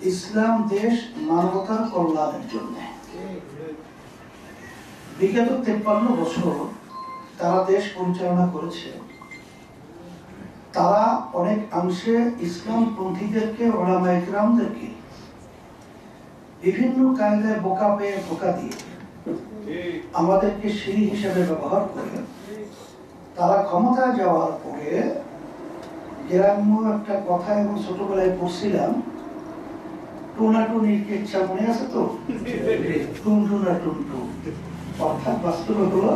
ইসলাম দেশ মানবতার কল্যাণের জন্য। বিগত 53 বছর তারা দেশ পরিচালনা করেছে। তারা অনেক অংশে ইসলাম পন্থীদেরকে, ওলামায়ে কেরামদেরকে বিভিন্ন কায়দায় বোকা পেয়ে ধোঁকা দিয়ে আমাদেরকে সিঁড়ি হিসেবে ব্যবহার করে তারা ক্ষমতায় যাওয়ার পরে গ্রাম্য একটা কথা এবং ছোটবেলায় পড়ছিলাম, টুনাটুনির ইচ্ছা মনে আছে তো, টুনটুনা টুনটু। অর্থাৎ বাস্তবে হলো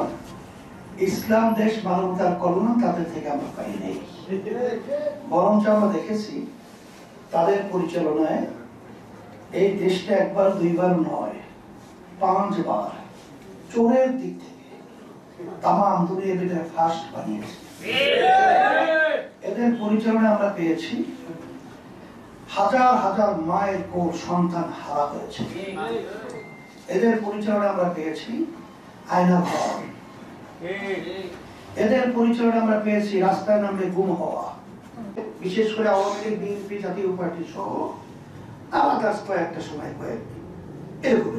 ইসলাম দেশ মানবতার কল্যাণ তাদের থেকে আমরা পাই নাই, বরঞ্চ আমরা দেখেছি তাদের পরিচালনায় এই দেশটা একবার দুইবার নয় 5 বার চোরের দিক থেকে তামাম দুনিয়ার ভিতরে ফার্স্ট বানিয়েছে। এদের পরিচালনায় আমরা পেয়েছি হাজার হাজার মায়ের কোল সন্তান হারা হয়েছে। এদের পরিচালনায় আমরা পেয়েছি আয়না ঘর। এদের পরিচালনায় আমরা পেয়েছি রাস্তায় নামলে গুম হওয়া, বিশেষ করে আওয়ামী লীগ, বিএনপি, জাতীয় পার্টি সহ আলাদা কয়েকটা সময় এরকম।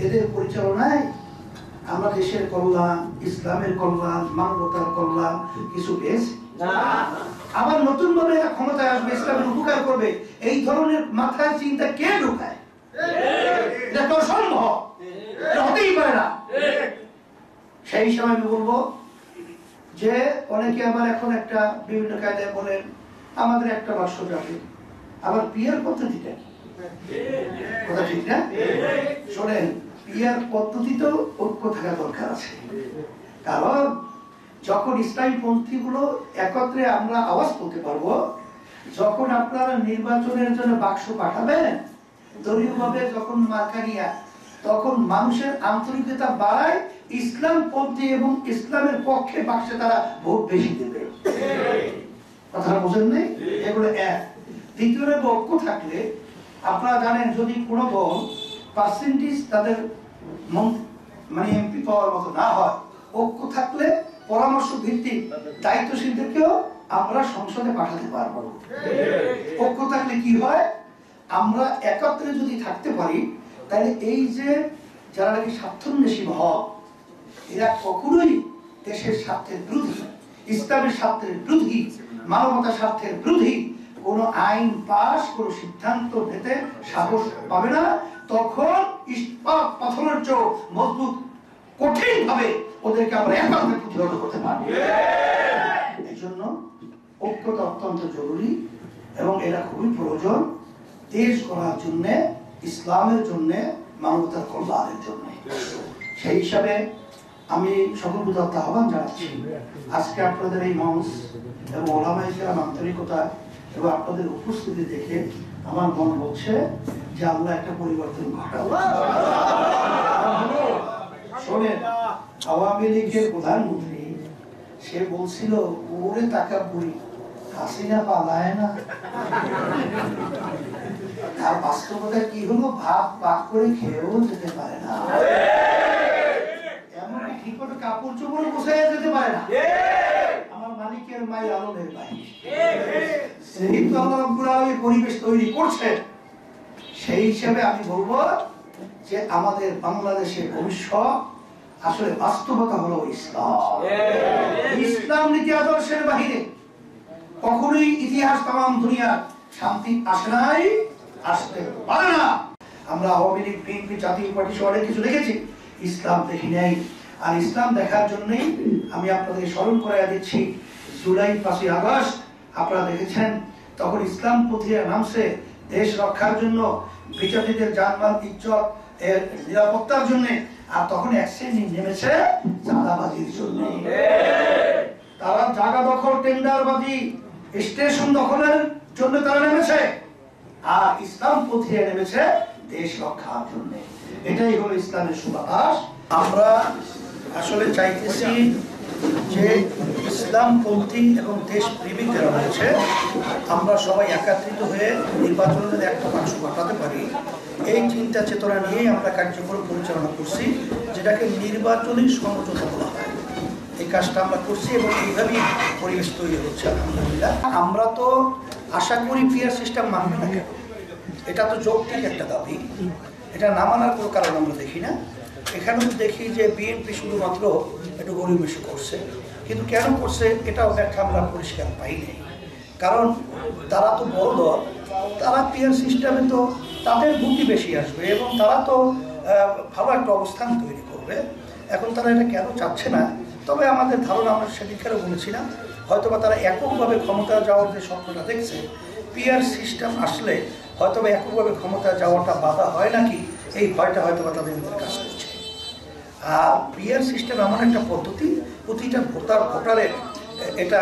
এদের পরিচালনায় আমরা দেশের কল্যাণ, ইসলামের কল্যাণ, মানবতার কল্যাণ কিছু পেয়েছি। আবার নতুন ভাবে ক্ষমতায় আসবে, ইসলামের উপকার করবে, এই ধরনের মাথায় চিন্তা কে ঢুকায়? এটা তো অসম্ভব, হতেই পারে না। সেই হিসাবে আমি বলবো যে অনেকে আবার এখন একটা বিভিন্ন কায়দায় বলেন আমাদের একটা রাষ্ট্র যাবে, আবার পিয়ার পদ্ধতিটা কি? কথা ঠিক না? শোনেন, পিয়ার পদ্ধতিতেও ঐক্য থাকা দরকার আছে। কারণ যখন ইসলামী পন্থীগুলো একত্রে আমরা আওয়াজ করতে পারবো, যখন আপনারা নির্বাচনের জন্য বাক্স পাঠাবেন দলীয় ভাবে, যখন মার্কানিয়া, তখন মানুষের আন্তরিকতা বাড়ায়, ইসলাম পন্থী এবং ইসলামের পক্ষে বাক্সে তারা ভোট বেশি দেবে। কথাটা বোঝেন নেই? এগুলো এক। দ্বিতীয়, ঐক্য থাকলে আপনারা জানেন যদি কোনো দল পার্সেন্টেজ তাদের মানে এমপি পাওয়ার মতো না হয়, ঐক্য থাকলে পরামর্শ ভিত্তিক দায়িত্বশীলদেরকেও আমরা সংসদে পাঠাতে পারবো। ঐক্য থাকলে কি হয়, আমরা একত্রে যদি থাকতে পারি তাহলে এই যে যারা নাকি স্বার্থান্বেষী হক, এরা কখনোই দেশের স্বার্থের বিরোধী, ইসলামের স্বার্থের বিরোধী, মানবতার স্বার্থের বিরোধী কোন আইন পাস, কোন সিদ্ধান্ত নিতে সাহস পাবে না। তখন ইস্পাত পাথরের চেয়েও মজবুত, কঠিন ভাবে ওদেরকে আমরা একত্রে প্রতিহত করতে পারবো। এই জন্য ঐক্যতা অত্যন্ত জরুরি এবং এটা খুবই প্রয়োজন দেশ গড়ার জন্য, ইসলামের জন্য, মানবতার কল্যাণের জন্য। সেই হিসাবে আমি সকল প্রদত্ত আহ্বান জানাচ্ছি, আজকে আপনাদের এই মঞ্চ এবং ওলামায়ে কেরাম আন্তরিকতা এবং আপনাদের উপস্থিতি দেখে আমার মন বলছে যে আল্লাহ একটা পরিবর্তন ঘটাবো। শোনেন, আওয়ামী লীগের প্রধানমন্ত্রী সে বলছিল ওরে টাকা বুড়ি হাসিনা পালায় না, আর বাস্তবতা কি হলো, ভাত পাক করে খেয়েও যেতে পারে না, এমনকি ঠিক মতো কাপড় চোপড় বসাইয়া যেতে পারে না। আমার মালিকের মাই আলমের ভাই, যেহেতু আল্লাহ রাব্বুল আলামিন পরিবেশ তৈরি করছে, সেই হিসাবে আমি বলবো যে আমাদের বাংলাদেশের ভবিষ্যৎ আসলে বাস্তবতা হলো ইসলাম। ইসলাম নীতি আদর্শের বাহিরে কখনোই ইতিহাস তামাম দুনিয়ার শান্তি আসে নাই, আসতে পারে না। আমরা আওয়ামী লীগ, বিএনপি, জাতীয় পার্টি সহ অনেক কিছু দেখেছি, ইসলাম দেখি নাই। আর ইসলাম দেখার জন্যই আমি আপনাদের স্মরণ করাইয়া দিচ্ছি, জুলাই 5ই আগস্ট আপনারা দেখেছেন, তখন ইসলাম পন্থীরা নামছে দেশ রক্ষার জন্য, বিচারীদের জানমাল ইজ্জত এর নিরাপত্তার জন্য, আর তখন এক শ্রেণী নেমেছে চাঁদাবাজির জন্য। তারা জায়গা দখল, টেন্ডারবাজি, স্টেশন দখলের জন্য তারা নেমেছে, আর ইসলাম পন্থীরা নেমেছে দেশ রক্ষার জন্য। এটাই হলো ইসলামের সুবাতাস। আমরা আসলে চাইতেছি যে ইসলাম পন্থী এবং দেশ প্রেমিক যারা রয়েছে, আমরা সবাই একত্রিত হয়ে নির্বাচনের একটা বাক্স পাঠাতে পারি, এই চিন্তা চেতনা নিয়েই আমরা কার্যক্রম পরিচালনা করছি, যেটাকে নির্বাচনী সমঝোতা বলা হয়। এই কাজটা আমরা করছি এবং এইভাবেই পরিবেশ তৈরি হচ্ছে আলহামদুলিল্লাহ। আমরা তো আশা করি ফেয়ার সিস্টেম মানবে না, এটা তো যৌক্তিক একটা দাবি, এটা না মানার কোনো কারণ আমরা দেখি না। এখানে তো দেখি যে বিএনপি শুধুমাত্র একটু গরিবেশি করছে, কিন্তু কেন করছে এটাও ব্যাখ্যা আমরা পরিষ্কার পাইনি। কারণ তারা তো বড় দল, তারা পিয়ার সিস্টেমে তো তাদের ভোটই বেশি আসবে এবং তারা তো ভালো একটা অবস্থান তৈরি করবে। এখন তারা এটা কেন চাচ্ছে না, তবে আমাদের ধারণা, আমরা সেদিকেও বলেছিলাম, হয়তোবা তারা এককভাবে ক্ষমতা যাওয়ার যে স্বপ্নটা দেখছে, পিয়ার সিস্টেম আসলে হয়তোবা এককভাবে ক্ষমতা যাওয়াটা বাধা হয় নাকি, এই ভয়টা হয়তোবা তাদের ভিতরে কাজ করছে। আর পিয়ার সিস্টেম এমন একটা পদ্ধতি, প্রতিটা ভোটারের এটা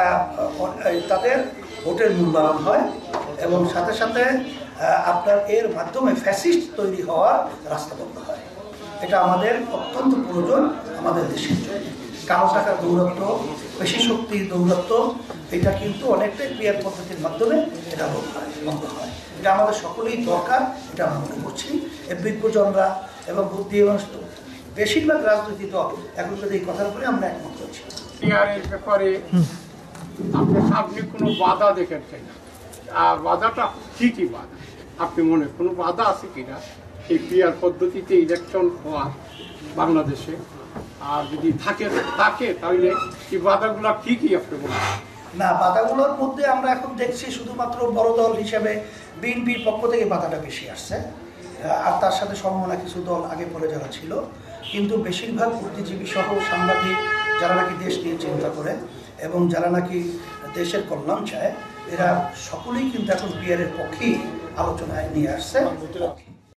তাদের ভোটের মূল্যায়ন হয় এবং সাথে সাথে আপনার এর মাধ্যমে ফ্যাসিস্ট তৈরি হওয়ার রাস্তা বন্ধ হয়। এটা আমাদের অত্যন্ত প্রয়োজন আমাদের দেশের জন্য। কালো টাকার দৌরত্ব, পেশি শক্তির দৌরত্ব, এটা কিন্তু অনেকটাই পিয়ার পদ্ধতির মাধ্যমে এটা বন্ধ হয়। এটা আমাদের সকলেই দরকার, এটা আমরা মনে করছি। বিজ্ঞজনরা এবং বুদ্ধি এবং বেশিরভাগ রাজনৈতিক দল এখন যদি এই কথার উপরে আমরা একমত করছি। পিয়ারের ব্যাপারে আপনি কোনো বাধা দেখেছেন? বাধাটা কি কি বাধা আপনি মনে, কোনো বাধা আছে কিনা এই পিয়ার পদ্ধতিতে ইলেকশন হওয়ার বাংলাদেশে? আর যদি থাকে তাহলে এই বাধাগুলো কি কি আপনি বলেন? না, বাধাগুলোর মধ্যে আমরা এখন দেখছি শুধুমাত্র বড় দল হিসেবে বিএনপির পক্ষ থেকে বাধাটা বেশি আসছে, আর তার সাথে সমমনা কিছু দল আগে পরে যারা ছিল, কিন্তু বেশিরভাগ বুদ্ধিজীবী সহ সাংবাদিক যারা নাকি দেশ নিয়ে চিন্তা করে এবং যারা নাকি দেশের কল্যাণ চায়, এরা সকলেই কিন্তু এখন পিয়ারের পক্ষেই আলোচনায় নিয়ে আসছে।